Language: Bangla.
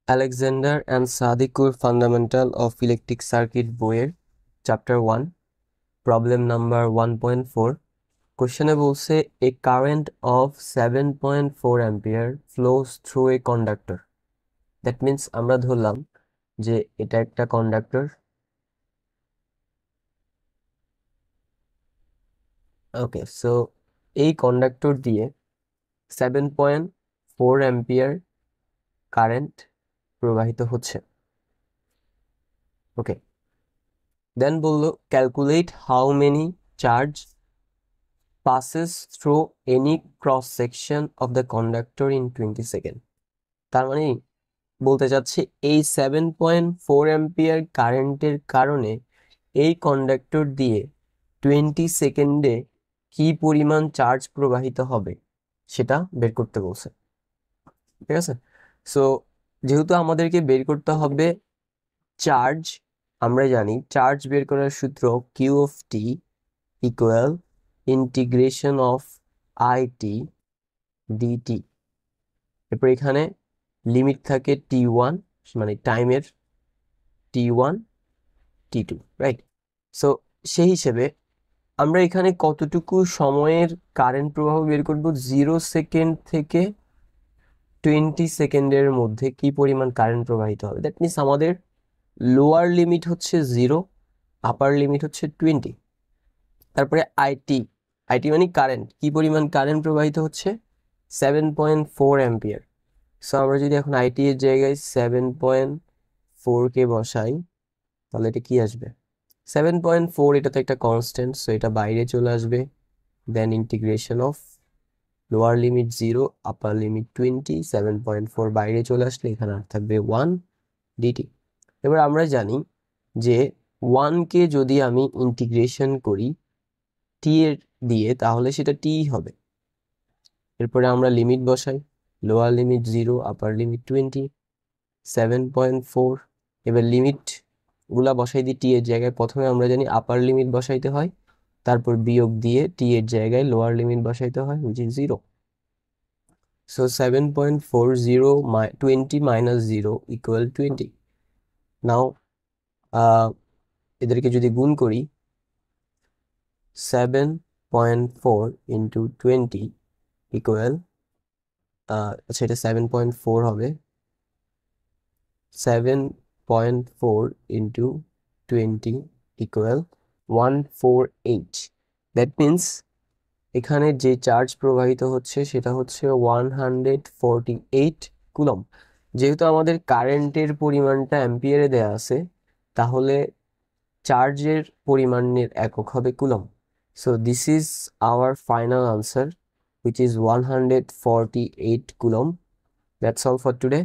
Alexander and Sadikur Fundamental of Electric Circuit বইয়ের Chapter 1 Problem number 1.4 কোশ্চেনে বলছে a current of 7.4 ampere flows through a conductor. That means আমরা ধরলাম যে এটা একটা কন্ডাক্টর। ওকে, সো এই কন্ডাক্টর দিয়ে 7.4 অ্যাম্পিয়ার কারেন্ট প্রবাহিত হচ্ছে। ওকে, দেন বললো calculate how many charge passes through any cross section of the conductor in 20 seconds. তার মানে বলতে চাচ্ছি এই 7.4 অ্যাম্পিয়ার কারেন্টের কারণে এই কন্ডাক্টর দিয়ে 20 সেকেন্ডে কি পরিমাণ চার্জ প্রবাহিত হবে সেটা বের করতে বলছে। ঠিক আছে, সো যেহেতু আমাদেরকে বের করতে হবে চার্জ, আমরা জানি চার্জ বের করার সূত্র Q of T equal integration of IT DT. এরপর এখানে লিমিট থাকে t1, মানে টাইমের t1 t2, রাইট? সো সেই হিসেবে আমরা এখানে কতটুকু সময়ের কারেন্ট প্রবাহ বের করব, 0 সেকেন্ড থেকে 20 সেকেন্ডের মধ্যে কি পরিমাণ কারেন্ট প্রবাহিত হবে। দ্যাট মিনস আমাদের লোয়ার লিমিট হচ্ছে 0, আপার লিমিট হচ্ছে 20। তারপরে আইটি মানে কারেন্ট, কি পরিমাণ কারেন্ট প্রবাহিত হচ্ছে 7.4 অ্যাম্পিয়ার। সো আমরা যদি এখন আইটি এর জায়গায় 7.4 কে বসাই তাহলে এটা কি আসবে 7.4, এটা তো একটা কনস্ট্যান্ট, সো এটা বাইরে চলে আসবে। Then integration of lower limit 0, upper limit 20, 7.4 বাইরে চলে আসলে এখানে আর থাকবে 1 ডিটি। এবার আমরা জানি যে 1 কে যদি আমি ইন্টিগ্রেশন করি টি এর দিয়ে তাহলে সেটা টি হবে। এরপরে আমরা লিমিট বসাই, লোয়ার লিমিট 0, আপার লিমিট 20, 7.4। এবার লিমিট গুলা বসাই দিই টি এর জায়গায়। প্রথমে আমরা জানি আপার লিমিট বসাইতে হয়, তারপর বিয়োগ দিয়ে টি এর জায়গায় লোয়ার লিমিট বসাইতে হয়, which is 0. So 7.40 20 minus 0 equal 20. Now এদেরকে যদি গুণ করি 7.4 into 20 equal আচ্ছা এটা 7.4 হবে, 7.4 into 20 equal 148. That means এখানে যে চার্জ প্রবাহিত হচ্ছে সেটা হচ্ছে 148 কুলম। যেহেতু আমাদের কারেন্টের পরিমাণটা অ্যাম্পিয়ারে দেয়া আছে, তাহলে চার্জের পরিমাণের একক হবে coulomb. So this is our final answer, which is 148 coulomb. That's all for today.